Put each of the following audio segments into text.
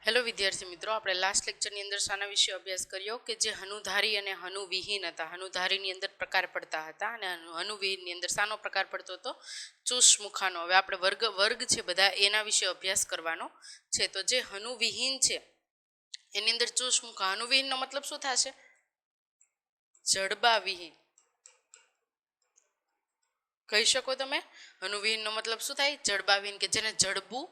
Hello વિદ્યાર્થી મિત્રો, આપણે લાસ્ટ લેક્ચરની અંદર શાના વિશે અભ્યાસ કર્યો કે જે હનુધારી અને હનુવિહીન હતા. હનુધારીની અંદર પ્રકાર પડતા હતા અને હનુવિહીનની અંદર શાનો પ્રકાર પડતો હતો? ચુષ્મુખાનો. હવે આપણે વર્ગ છે બધા એના વિશે અભ્યાસ કરવાનો છે. તો જે હનુવિહીન છે એની અંદર ચુષ્મુખા. હનુવિહીનનો મતલબ શું થશે? જડબાવિહીન. કહી શકો તમે? હનુવિહીનનો મતલબ શું થાય? જડબાવિહીન, કે જેને જડબું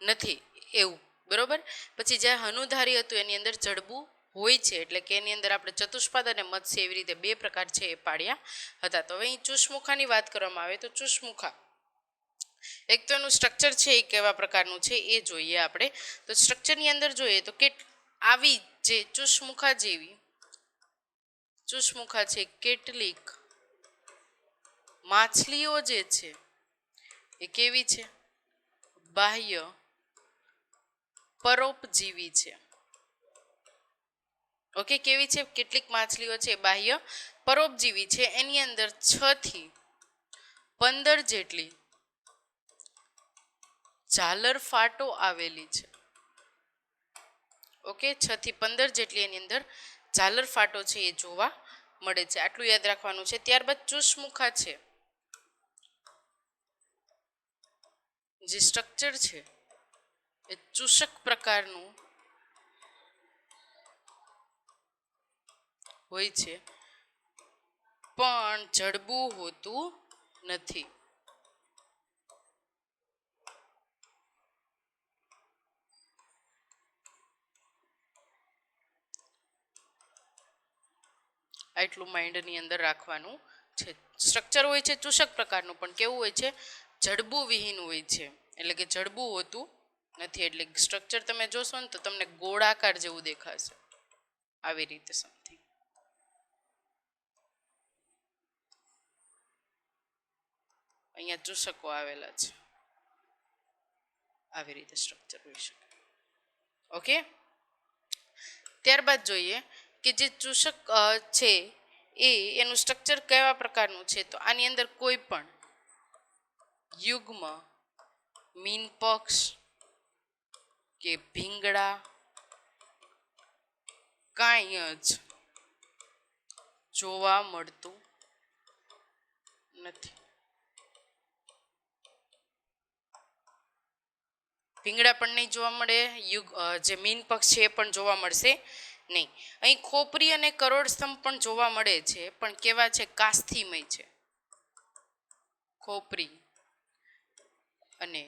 નથી એવું. બરોબર. પછી જે હનુધારી હતું એની અંદર જડબું હોય છે, એટલે કે એની અંદર આપણે ચતુષ્પાદ અને મત્સ્ય એવી રીતે બે પ્રકાર છે એ પાડ્યા હતા. તો હવે અહીં ચુષ્મુખાની વાત કરવામાં આવે તો ચુષ્મુખા એક તો એનું સ્ટ્રક્ચર છે એ કેવા પ્રકારનું છે એ જોઈએ આપણે. તો સ્ટ્રક્ચરની અંદર જોઈએ તો આવી જે ચુષ્મુખા જેવી ચુષ્મુખા છે કેટલીક માછલીઓ જે છે એ કેવી છે? બાહ્ય પરોપજીવી છે. ઓકે, કેવી છે? કેટલીક માછલીઓ છે બાહ્ય પરોપજીવી છે. એની અંદર 6 થી 15 જેટલી ઝાલર ફાટો આવેલી છે. ઓકે, 6 થી 15 જેટલી એની અંદર ઝાલર ફાટો છે એ જોવા મળે છે. આટલું યાદ રાખવાનું છે. ત્યારબાદ ચુષ્મુખા છે જે સ્ટ્રક્ચર છે એ ચૂષક પ્રકારનું હોય છે, પણ જડબું હોતું નથી. આટલું માઇન્ડની અંદર રાખવાનું છે. સ્ટ્રક્ચર હોય છે ચૂષક પ્રકારનું, પણ કેવું હોય છે? જડબું વિહીન હોય છે, એટલે કે જડબું હોતું નથી. એટલે સ્ટ્રક્ચર તમે જોશો ને તો તમને ગોળાકાર જેવું દેખાશે, આવી રીતે સમથિંગ. અહીંયા ચૂષકો આવેલા છે, આવી રીતે સ્ટ્રક્ચર હોઈ શકે. ઓકે, ત્યારબાદ જોઈએ કે જે ચૂષક છે એનું સ્ટ્રક્ચર કેવા પ્રકારનું છે. તો આની અંદર કોઈ પણ યુગ્મ, મીનપક્ષ કે ભીંગડા કાંઈ જ જોવા મળતું નથી. ભીંગડા પણ નહીં જોવા મળે, જે મીનપક્ષ છે એ પણ જોવા મળશે નહીં. અહીં ખોપરી અને કરોડ સ્તંભ પણ જોવા મળે છે, પણ કેવા છે? કાસ્થિમય છે. ખોપરી અને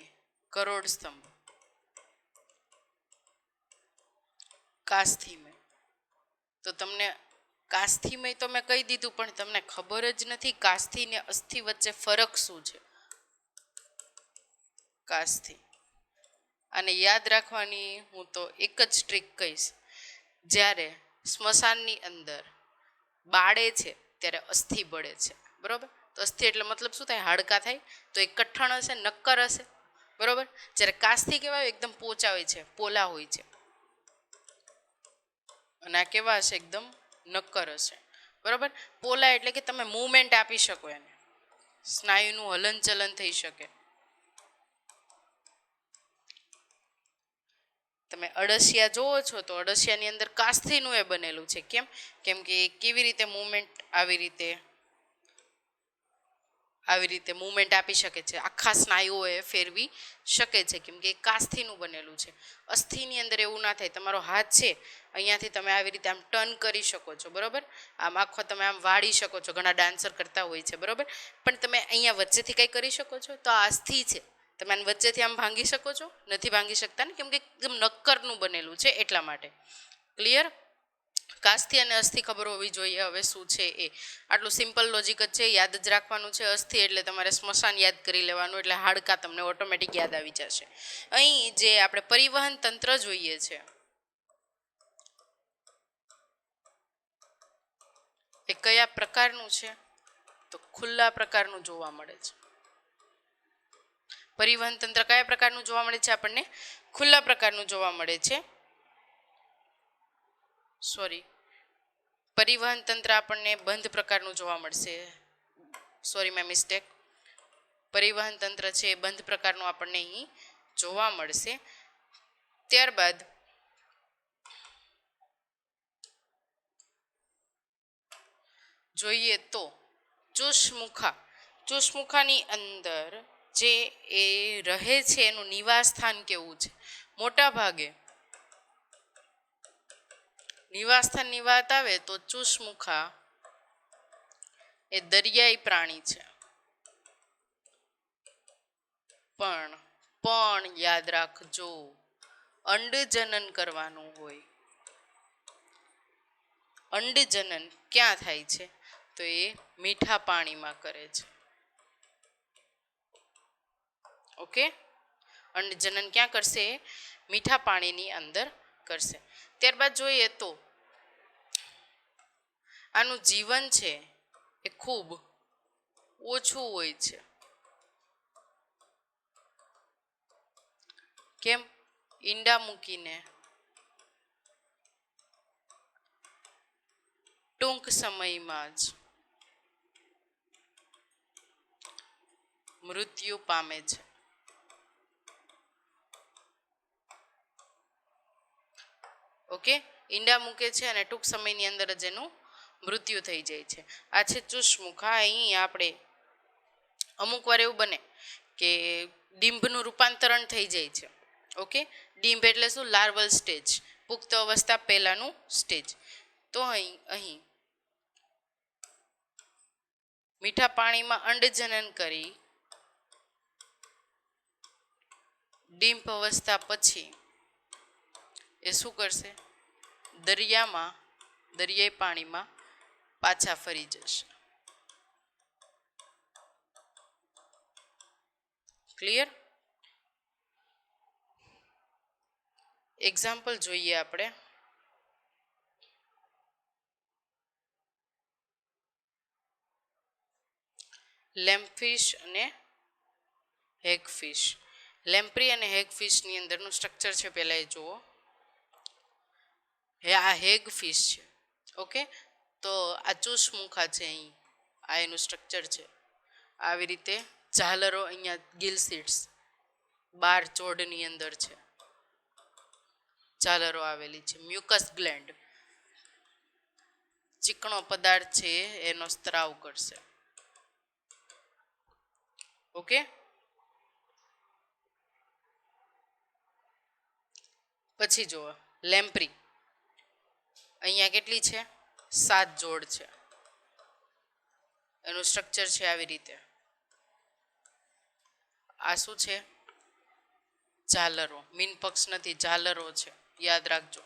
કરોડ સ્તંભ કાસ્થિમય. તો તમને કાસ્થિમય તો મેં કહી દીધું, પણ તમને ખબર જ નથી કાસ્થિ ને અસ્થિ વચ્ચે ફરક શું છે. કાસ્થિ અને યાદ રાખવાની હું તો એક જ ટ્રીક કહીશ. જ્યારે સ્મશાનની અંદર બાળે છે ત્યારે અસ્થિ બળે છે, બરોબર? તો અસ્થિ એટલે મતલબ શું થાય? હાડકા થાય. તો એ કઠણ હશે, નક્કર હશે, બરોબર? જ્યારે કાસ્થિ કેવા હોય? એકદમ પોચા હોય છે, પોલા હોય છે. અને આ કેવા હશે? એકદમ નક્કર હશે, બરોબર? પોલા એટલે કે તમે મૂવમેન્ટ આપી શકો, એને સ્નાયુનું હલનચલન થઈ શકે. તમે અળસિયા જોવો છો તો અળસિયાની અંદર કાસ્થિનું એ બનેલું છે. કેમ કે કેવી રીતે મૂવમેન્ટ આવી રીતે મૂવમેન્ટ આપી શકે છે, આખા સ્નાયુઓ એ ફેરવી શકે છે, કેમ કે કાસ્થિનું બનેલું છે. અસ્થિની અંદર એવું ના થાય. તમારો હાથ છે, અહીંયાથી તમે આવી રીતે આમ ટર્ન કરી શકો છો, બરોબર? આમ આખો તમે આમ વાળી શકો છો, ઘણા ડાન્સર કરતા હોય છે, બરોબર? પણ તમે અહીંયા વચ્ચેથી કંઈ કરી શકો છો? તો આ અસ્થિ છે, તમે આને વચ્ચેથી આમ ભાંગી શકો છો? નથી ભાંગી શકતા ને, કેમ કે એકદમ નક્કરનું બનેલું છે એટલા માટે. ક્લિયર? કાસ્થિ અને અસ્થિ ખબર હોવી જોઈએ હવે શું છે એ. આટલું સિમ્પલ લોજિક જ છે, યાદ જ રાખવાનું છે. અસ્થિ એટલે તમારે સ્મશાન યાદ કરી લેવાનું, એટલે હાડકા તમને ઓટોમેટિક યાદ આવી જશે. અહીં જે આપણે પરિવહન તંત્ર જોઈએ છે એ કયા પ્રકારનું છે? તો ખુલ્લા પ્રકારનું જોવા મળે છે. પરિવહન તંત્ર કયા પ્રકારનું જોવા મળે છે? આપણને ખુલ્લા પ્રકારનું જોવા મળે છે. પરિવહન તંત્ર આપણને બંધ પ્રકારનું જોવા મળશે. My mistake. પરિવહન તંત્ર છે એ બંધ પ્રકારનું આપણને અહીં જોવા મળશે. ત્યારબાદ જોઈએ તો ચુસમુખાની અંદર જે એ રહે છે એનું નિવાસ સ્થાન કેવું છે? મોટા ભાગે નિવાસ સ્થાનની વાત આવે તો ચુસમુખા એ દરિયાઈ પ્રાણી છે. પણ યાદ રાખજો, અંડજનન કરવાનું હોય. અંડજનન ક્યાં થાય છે? તો એ મીઠા પાણીમાં કરે છે. ઓકે, અંડજનન ક્યાં કરશે? મીઠા પાણીની અંદર કરશે. ત્યારબાદ જોઈએ તો આનું જીવન છે એ ખૂબ ઓછું હોય છે. કેમ? ઈંડા મૂકીને ટૂંક સમયમાં જ મૃત્યુ પામે છે. ઓકે, ઈંડા મૂકે છે અને ટૂંક સમયની અંદર જ એનું મૃત્યુ થઈ જાય છે. આ છે ચુસમુખા. અહીં આપણે અમુક વાર એવું બને કે ડિંભનું રૂપાંતરણ થઈ જાય છે. ઓકે, ડિંભ એટલે શું? લાર્વલ સ્ટેજ, પુખ્ત અવસ્થા પહેલાનું સ્ટેજ. તો અહીં મીઠા પાણીમાં અંડજનન કરી ડિંભ અવસ્થા પછી એ શું કરશે? દરિયાઈ પાણીમાં પાછા ફરી જશે. ક્લિયર? એક્ઝામ્પલ જોઈએ આપણે. લેમ્પફિશ અને હેગફિશ. લેમ્પ્રી અને હેગફિશની અંદરનું સ્ટ્રક્ચર છે પહેલાં એ જુઓ. આ હેગફિશ છે. ઓકે, તો આ ચુસમુખા છે. અહીં આ એનું સ્ટ્રક્ચર છે. આવી રીતે ઝાલરો અહીંયા ગિલ સીડ્સ બાર ચોડની અંદર છે, ઝાલરો આવેલી છે. મ્યુકસ ગ્લેન્ડ ચીકણો પદાર્થ છે એનો સ્ત્રાવ કરશે. ઓકે, પછી જુઓ લેમ્પ્રી. અહીંયા કેટલી છે? 7 જોડ છે. એનું સ્ટ્રક્ચર છે આવી રીતે. આ શું છે? ઝાલરો. મીનપક્ષ નથી, ઝાલરો છે, યાદ રાખજો.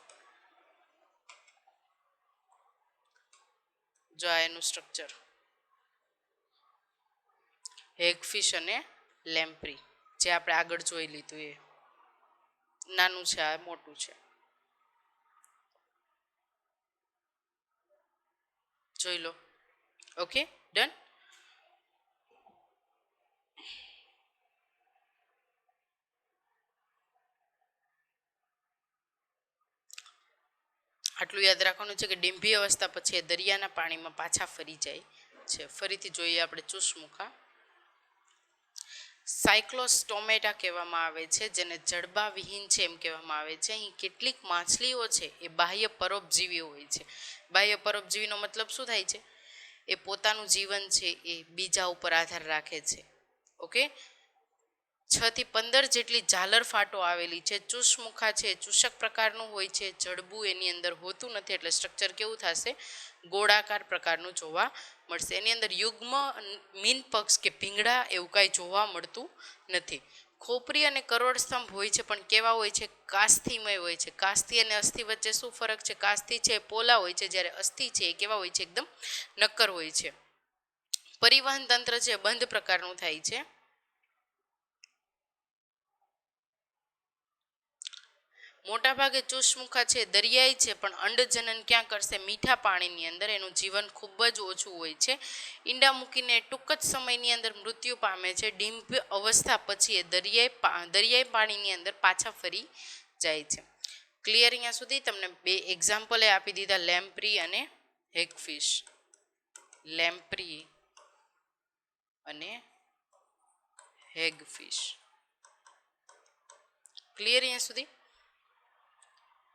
જો આ એનું સ્ટ્રક્ચર. હેગફિશ અને લેમ્પ્રી જે આપણે આગળ જોઈ લીધું એ. નાનું છે, આ મોટું છે. જોઈ લો. Okay, done. આટલું યાદ રાખવાનું છે કે ડિંભી અવસ્થા પછી એ દરિયાના પાણીમાં પાછા ફરી જાય છે. ફરીથી જોઈએ આપણે ચુસમુખા. સાયક્લોસ્ટોમેટા કહેવામાં આવે છે, જેને જડબાવિહીન છે એમ કહેવામાં આવે છે. અહીં કેટલીક માછલીઓ છે એ બાહ્ય પરોપજીવી હોય છે. બાહ્ય પરોપજીવીનો મતલબ શું થાય છે? એ પોતાનું જીવન છે એ બીજા ઉપર આધાર રાખે છે. ઓકે, 6 થી 15 જેટલી ઝાલર ફાટો આવેલી છે. ચુસમુખા છે ચૂષક પ્રકારનું હોય છે. જડબું એની અંદર હોતું નથી, એટલે સ્ટ્રક્ચર કેવું થશે? ગોળાકાર પ્રકારનું જોવા મળશે. એની અંદર યુગ્મ મીનપક્ષ કે ભીંગડા એવું કાંઈ જોવા મળતું નથી. ખોપરી અને કરોડ સ્તંભ હોય છે, પણ કેવા હોય છે? કાસ્થિમય હોય છે. કાસ્થિ અને અસ્થિ વચ્ચે શું ફરક છે? કાસ્થિ છે એ પોલા હોય છે, જ્યારે અસ્થિ છે એ કેવા હોય છે? એકદમ નક્કર હોય છે. પરિવહન તંત્ર છે બંધ પ્રકારનું થાય છે. મોટા ભાગે ચુસમુખા છે દરિયાઈ છે, પણ અંડજનન ક્યાં કરશે? મીઠા પાણીની અંદર. એનું જીવન ખૂબ જ ઓછું હોય છે. ઈંડા મૂકીને ટૂંક જ સમયની અંદર મૃત્યુ પામે છે. ડિંભ અવસ્થા પછી એ દરિયાઈ પાણીની અંદર પાછા ફરી જાય છે. ક્લિયર? અહીંયા સુધી તમને 2 એક્ઝામ્પલ આપી દીધા, લેમ્પ્રી અને હેગફિશ. લેમ્પ્રી અને હેગફિશ. ક્લિયર અહીંયા સુધી?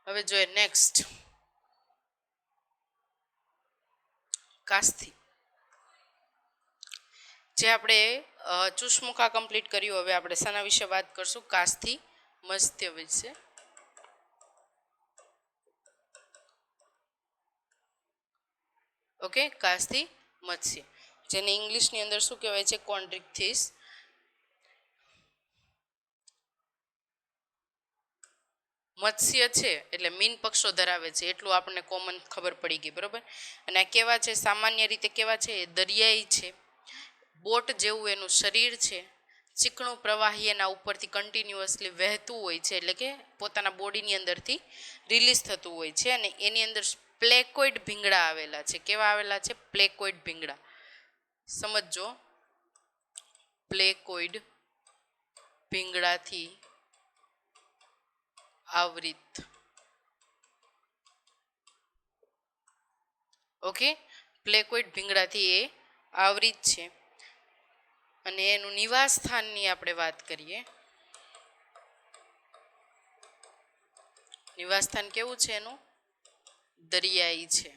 હવે જોઈએ નેક્સ્ટ. કાસ્થિ. જે આપણે ચુષ્મુખા કમ્પ્લીટ કર્યું. હવે આપણે શાના વિશે વાત કરશું? કાસથી મત્સ્ય વિશે. ઓકે, કાસથી મત્સ્ય, જેને ઇંગ્લિશની અંદર શું કહેવાય છે? કોન્ટ્રિક્થિસ. મત્સ્ય છે એટલે મીન પક્ષો ધરાવે છે, એટલું આપણને કોમન ખબર પડી ગઈ, બરોબર. અને આ કેવા છે? સામાન્ય રીતે કેવા છે? દરિયાઈ છે. બોટ જેવું એનું શરીર છે. ચીકણું પ્રવાહી એના ઉપરથી કન્ટિન્યુઅસલી વહેતું હોય છે, એટલે કે પોતાના બોડીની અંદરથી રિલીઝ થતું હોય છે. અને એની અંદર પ્લેકોઇડ ભીંગડા આવેલા છે. કેવા આવેલા છે? પ્લેકોઇડ ભીંગડા. સમજો, પ્લેકોઇડ ભીંગડાથી આવૃત. ઓકે, પ્લેકોઇડ ભીંગડાથી એ આવૃત છે. અને એનું નિવાસ સ્થાનની આપણે વાત કરીએ. નિવાસ સ્થાન કેવું છે એનું? દરિયાઈ છે,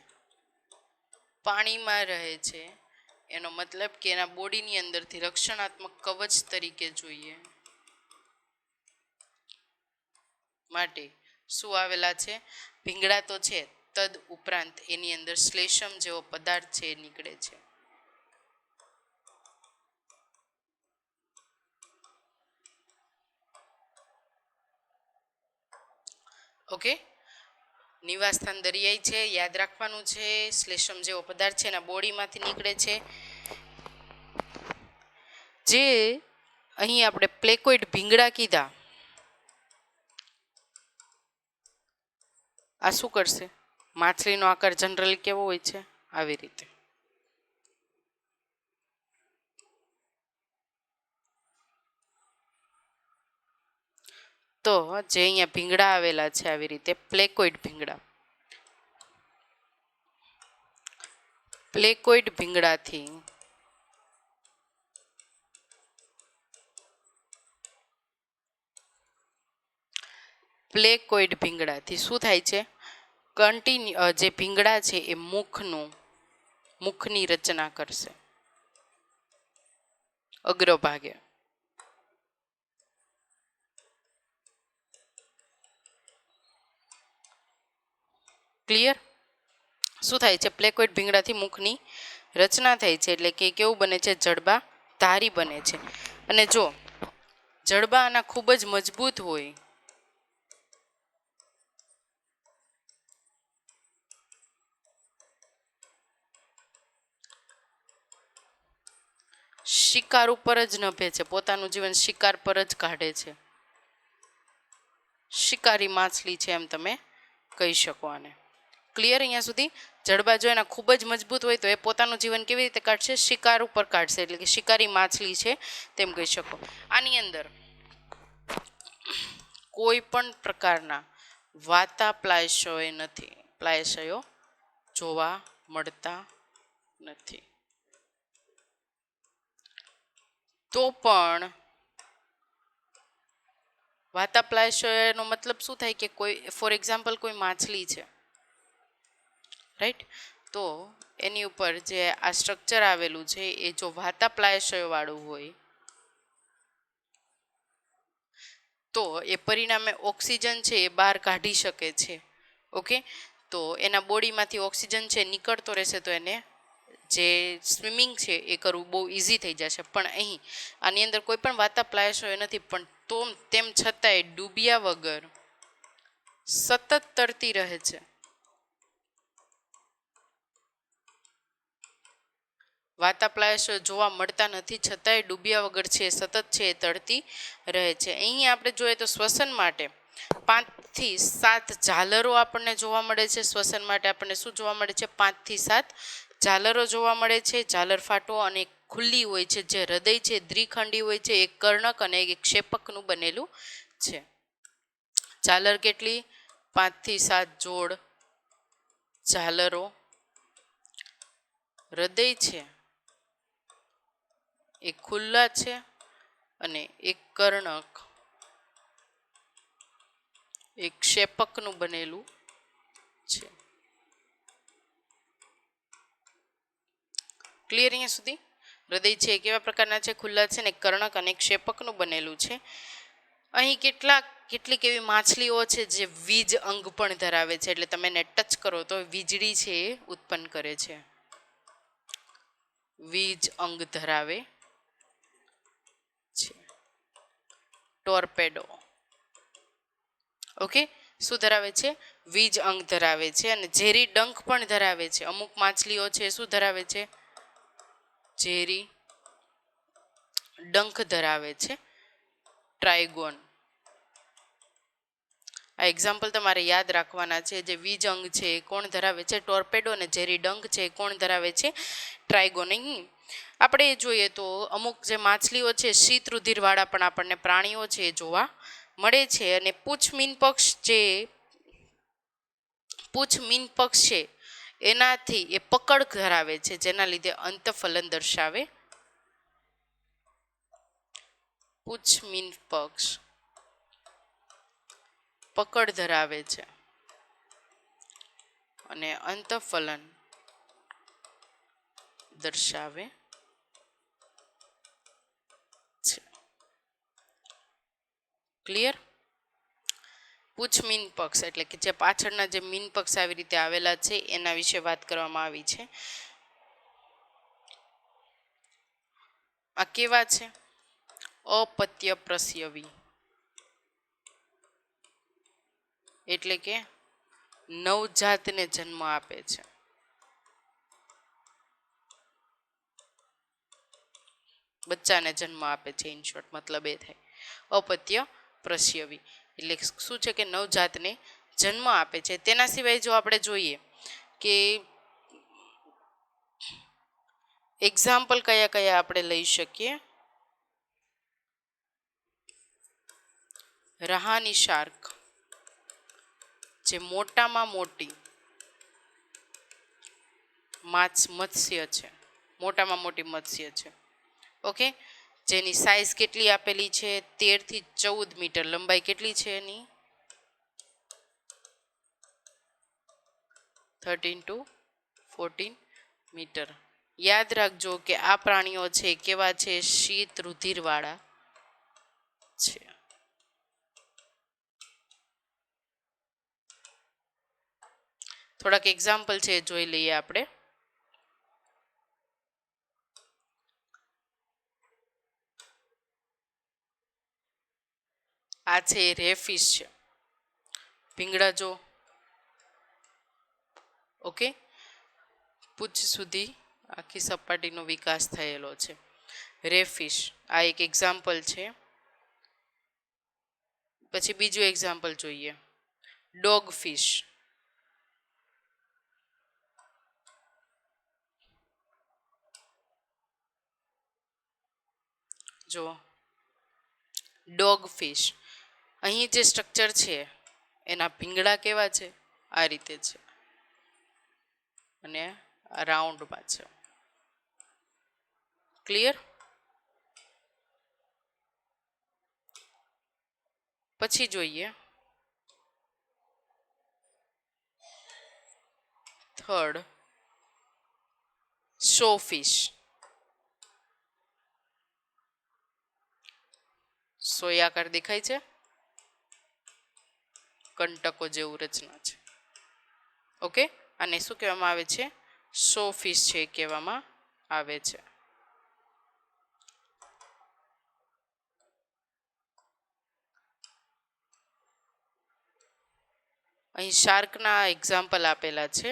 પાણીમાં રહે છે. એનો મતલબ કે એના બોડીની અંદરથી રક્ષણાત્મક કવચ તરીકે જોઈએ માટે શું આવેલા છે? ભીંગડા તો છે, તદ ઉપરાંત એની અંદર શ્લેષમ જેવો પદાર્થ છે એ નીકળે છે. ઓકે, નિવાસસ્થાન દરિયાઈ છે, યાદ રાખવાનું છે. શ્લેષમ જેવો પદાર્થ છે એના બોડીમાંથી નીકળે છે. જે અહીં આપણે પ્લેકોઇડ ભીંગડા કીધા, આ શું કરશે? માછલીનો આકાર જનરલી કેવો હોય છે? આવી રીતે. તો જે અહીંયા ભીંગડા આવેલા છે આવી રીતે પ્લેકોઇડ ભીંગડા, પ્લેકોઇડ ભીંગડાથી પ્લેકોઇડ ભીંગડાથી શું થાય છે? જે ભીંગડા છે એ મુખની રચના કરશે અગ્રભાગે. ક્લિયર? શું થાય છે? પ્લેકોઇડ ભીંગડાથી મુખની રચના થાય છે, એટલે કે કેવું બને છે? જડબા ધારી બને છે. અને જો જડબા આના ખૂબ જ મજબૂત હોય શિકાર ઉપર જ નભે છે, પોતાનું જીવન શિકાર પર જ કાઢે છે. શિકારી માછલી છે એમ તમે કહી શકો આને. ક્લિયર? અહીંયા સુધી જડબા જો એના ખૂબ જ મજબૂત હોય તો એ પોતાનું જીવન કેવી રીતે કાઢશે? શિકાર ઉપર કાઢશે, એટલે કે શિકારી માછલી છે તેમ કહી શકો. આની અંદર કોઈ પણ પ્રકારના વાતાપ્લાયશયો નથી, પ્લાયશયો જોવા મળતા નથી. તો પણ વાતાપ્લાયશયનો મતલબ શું થાય? કે કોઈ ફોર એક્ઝામ્પલ કોઈ માછલી છે, રાઈટ? તો એની ઉપર જે આ સ્ટ્રક્ચર આવેલું છે એ જો વાતાપ્લાયશય વાળું હોય તો એ પરિણામે ઓક્સિજન છે એ બહાર કાઢી શકે છે. ઓકે, તો એના બોડીમાંથી ઓક્સિજન છે નીકળતો રહેશે, તો એને જે સ્વિમિંગ છે એ કરવું બહુ ઇઝી થઈ જશે. પણ અહીં આની અંદર કોઈ પણ વાતાપ્લાયશય નથી, પણ તો તેમ છતાંય ડૂબ્યા વગર સતત તરતી રહે છે. વાતાપ્લાયશય જોવા મળતા નથી, છતાંય ડૂબ્યા વગર છે સતત છે એ તરતી રહે છે. અહીં આપણે જોઈએ તો શ્વસન માટે 5 થી 7 ઝાલરો આપણને જોવા મળે છે. શ્વસન માટે આપણને શું જોવા મળે છે? 5 થી 7 ઝાલરો જોવા મળે છે. ઝાલર ફાટો અને ખુલ્લી હોય છે. જે હૃદય છે દ્વિખંડી હોય છે, એક કર્ણક અને એક ક્ષેપકનું બનેલું છે. ઝાલર કેટલી? 5 થી 7 જોડ ઝાલરો. હૃદય છે એ ખુલ્લા છે અને એક કર્ણક એક ક્ષેપકનું બનેલું છે. ક્લિયર અહીંયા સુધી? હૃદય છે એ કેવા પ્રકારના છે? ખુલ્લા છે ને કર્ણક અને ક્ષેપકનું બનેલું છે. અહીં કેટલીક એવી માછલીઓ છે જે વીજ અંગ પણ ધરાવે છે, એટલે તમે એને ટચ કરો તો વીજળી છે એ ઉત્પન્ન કરે છે. વીજ અંગ ધરાવે છે. ટોર્પેડો. ઓકે, શું ધરાવે છે? વીજ અંગ ધરાવે છે અને ઝેરી ડંખ પણ ધરાવે છે. અમુક માછલીઓ છે શું ધરાવે છે? ઝેરી ડંખ ધરાવે છે. ટ્રાયગોન. આ એક્ઝામ્પલ તમારે યાદ રાખવાના છે. જે વીજ અંગ છે એ કોણ ધરાવે છે? ટોર્પેડો. અને ઝેરી ડંખ છે એ કોણ ધરાવે છે? ટ્રાયગોન. અહીં આપણે જોઈએ તો અમુક જે માછલીઓ છે શીત રુધિરવાળા પણ આપણને પ્રાણીઓ છે એ જોવા મળે છે. અને પૂંછ મીન પક્ષ છે એનાથી એ પકડ ધરાવે છે, જેના લીધે અંતફલન દર્શાવે. પૂંછ મીન પક્ષ પકડ ધરાવે છે અને અંતફલન દર્શાવે છે. ક્લિયર? પૂંછ મીન પક્ષ એટલે કે જે પાછળના જે મીન પક્ષ આવી રીતે આવેલા છે એના વિશે વાત કરવામાં આવી છે. આ કેવા છે? અપત્ય પ્રસ્યવી, એટલે કે નવજાતને જન્મ આપે છે. બચ્ચાને જન્મ આપે છે. ઇન શોર્ટ મતલબ એ થાય અપત્ય પ્રસ્યવી, એટલે શું છે કે નવજાતને જન્મ આપે છે. તેના સિવાય જો આપણે જોઈએ કે એક્ઝામ્પલ કયા કયા આપણે લઈ શકીએ? રહાની શાર્ક, જે મોટામાં મોટી મત્સ્ય છે, મોટામાં મોટી મત્સ્ય છે. ઓકે, જેની સાઇઝ કેટલી આપેલી છે? 13 થી 14 મીટર. લંબાઈ કેટલી છે એની? 13 to 14 મીટર. યાદ રાખજો કે આ પ્રાણીઓ છે કેવા છે? શીત રુધિરવાળા છે. થોડાક એક્ઝામ્પલ છે જોઈ લઈએ આપણે. આ છે રેફિશ છે. ભીંગડા જો. ઓકે, પૂંછ સુધી આખી સપાટીનો વિકાસ થયેલો છે. રેફિશ આ એક એક્ઝામ્પલ છે. પછી બીજું એક્ઝામ્પલ જોઈએ, ડોગ ફિશ. જો ડોગ ફિશ, અહીં જે સ્ટ્રક્ચર છે એના ભીંગડા કેવા છે? આ રીતે છે અને રાઉન્ડમાં છે. ક્લિયર? પછી જોઈએ થર્ડ, શો ફિશ. સોયાકાર દેખાય છે, કંટકો જેવું રચના છે. ઓકે, અને શું કહેવામાં આવે છે? શો ફિશ છે કહેવામાં આવે છે. અહીં શાર્કના એક્ઝામ્પલ આપેલા છે.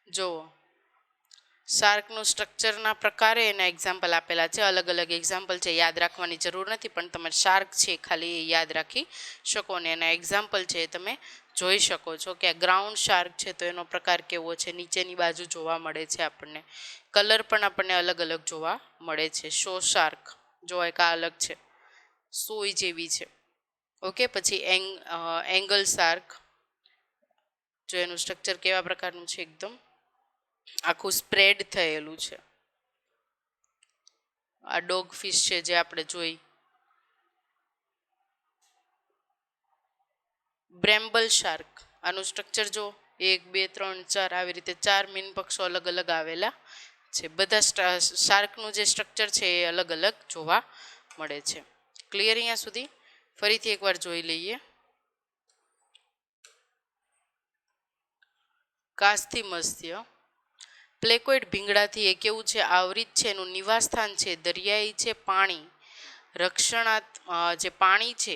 જો શાર્કનું સ્ટ્રક્ચરના પ્રકારે એના એક્ઝામ્પલ આપેલા છે. અલગ અલગ એક્ઝામ્પલ છે, યાદ રાખવાની જરૂર નથી, પણ તમે શાર્ક છે ખાલી એ યાદ રાખી શકો ને એના એક્ઝામ્પલ છે તમે જોઈ શકો છો. કે આ ગ્રાઉન્ડ શાર્ક છે તો એનો પ્રકાર કેવો છે? નીચેની બાજુ જોવા મળે છે આપણને. કલર પણ આપણને અલગ અલગ જોવા મળે છે. શો શાર્ક જો એક આ અલગ છે, સોય જેવી છે. ઓકે, પછી એંગલ શાર્ક, જો એનું સ્ટ્રક્ચર કેવા પ્રકારનું છે? એકદમ આખું સ્પ્રેડ થયેલું છે. આ ડોગ ફિશ છે જે આપણે જોઈ. બ્રેમ્બલ શાર્ક, આનું સ્ટ્રક્ચર જો 1 2 3 4 આવી રીતે 4 મીન પક્ષો અલગ અલગ આવેલા છે. બધા શાર્કનું જે સ્ટ્રક્ચર છે એ અલગ અલગ જોવા મળે છે. ક્લિયર અહીંયા સુધી? ફરીથી એકવાર જોઈ લઈએ. કાચથી મત્સ્ય પ્લેકોઇડ ભીંગડાથી એ કેવું છે? આવૃત છે. એનું નિવાસસ્થાન છે દરિયાઈ છે, પાણી જે પાણી છે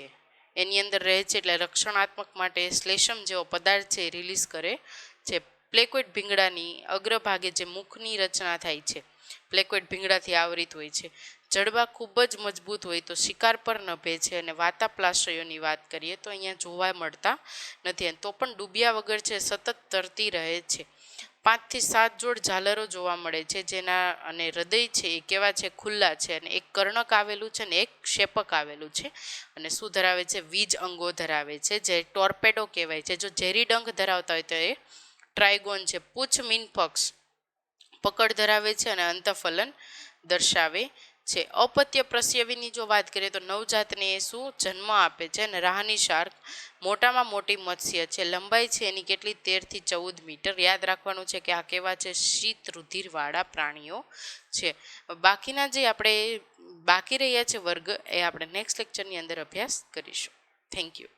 એની અંદર રહે છે, એટલે રક્ષણાત્મક માટે શ્લેષમ જેવો પદાર્થ છે રિલીઝ કરે છે. પ્લેકોઇડ ભીંગડાની અગ્રભાગે જે મુખની રચના થાય છે પ્લેકોઇડ ભીંગડાથી આવૃત હોય છે. જડબા ખૂબ જ મજબૂત હોય તો શિકાર પર નભે છે. અને વાતાપ્લાશયોની વાત કરીએ તો અહીંયા જોવા મળતા નથી, અને તો પણ ડૂબ્યા વગર છે સતત તરતી રહે છે. 5 થી 7 જોડ ઝાલરો જોવા મળે છે, જેના અને હૃદય છે એ કેવા છે? ખુલ્લા છે. અને એક કર્ણક આવેલું છે ને એક ક્ષેપક આવેલું છે. અને શું ધરાવે છે? વીજ અંગો ધરાવે છે, જે ટોર્પેડો કહેવાય છે. જો ઝેરી ડંખ ધરાવતા હોય તો એ ટ્રાયગોન છે. પૂછ મીન પક્ષ પકડ ધરાવે છે અને અંતઃફલન દર્શાવે છે. અપત્ય પ્રસ્યવીની જો વાત કરીએ તો નવજાતને એ શું જન્મ આપે છે. અને રાહની શાર્ક મોટામાં મોટી મત્સ્ય છે. લંબાઈ છે એની કેટલી? 13 થી 14 મીટર. યાદ રાખવાનું છે કે આ કેવા છે? શીત રુધિરવાળા પ્રાણીઓ છે. બાકીના જે આપણે બાકી રહ્યા છે વર્ગ એ આપણે નેક્સ્ટ લેક્ચરની અંદર અભ્યાસ કરીશું. Thank you.